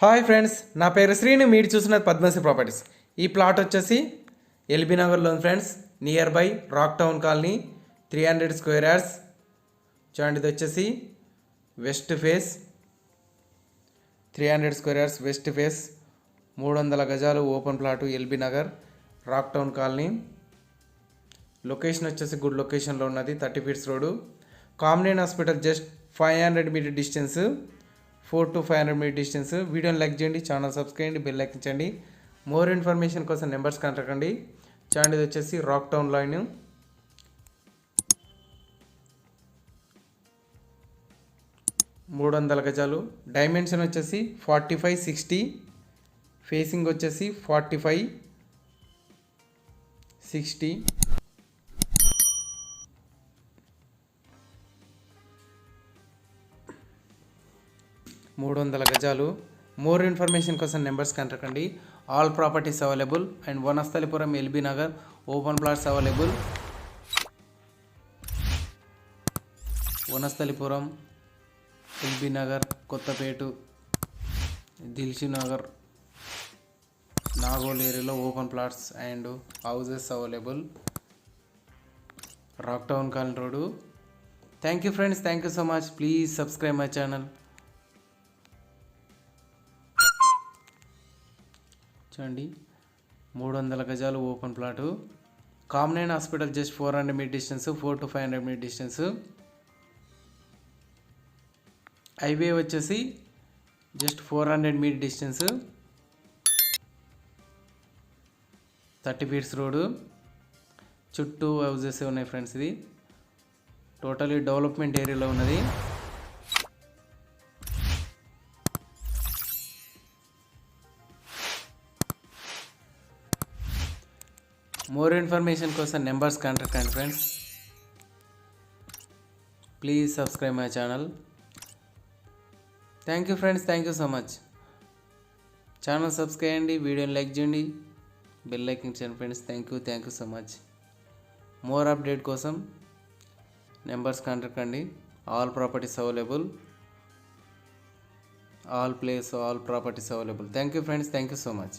Hi friends, నా పేరు శ్రీని. మీరు చూస్తున్నది పద్మశ్రీ ప్రాపర్టీస్. ఈ ప్లాట్ వచ్చేసి ఎల్బీ నగర్లో ఉంది friends. Nearby Rock Town Colony, 300 square yards. చూడండి, ఇది వచ్చేసి west face, 300 square yards west face, 300 గజాలు open plot, LB Nagar Rock Town Colony. Location వచ్చేసి గుడ్ లొకేషన్లో ఉన్నది, 30 feets road. Kamineni hospital just 500 metre distance, 4 to 500 metre distance. వీడియోని like చేయండి, channel subscribe చేయండి, బెల్ ఎక్కించండి. మోర్ ఇన్ఫర్మేషన్ కోసం నెంబర్స్ కాంటాక్ట్ అండి. చూడండి, ఇది వచ్చేసి రాక్ టౌన్ లైన్, 300 గజాలు. డైమెన్షన్ వచ్చేసి 45-60, ఫేసింగ్ వచ్చేసి 45-60. 300 గజాలు. మోర్ ఇన్ఫర్మేషన్ కోసం నెంబర్స్ కాంటాక్ట్ అండి. All properties available and Vanasthalipuram, LB Nagar open plots available. Vanasthalipuram, LB Nagar, Kothapet, Dilsukh Nagar, Nagole ఏరియాలో open plots and houses available. Rock Town Colony Road. Thank you friends, thank you so much. Please subscribe my channel. చూడండి, 300 గజాలు open plot. Kamineni hospital just 400 meter distance, 4 to 500 metre distance. Highway వచ్చేసి just 400 meter distance, 30 feets road. చుట్టూ houses ఉన్నాయి friends. ఇది totally development ఏరియాలో ఉన్నది. More information కోసం numbers contact అండి friends. Please subscribe my channel. Thank you friends, thank you so much. Channel subscribe చేయండి, వీడియోని లైక్ చేయండి, బెల్ ఐకాన్ చేయండి friends. Thank you so much. More update కోసం నెంబర్స్ కాంటాక్ట్ అండి. All properties available, all place, all properties available. Thank you friends, thank you so much.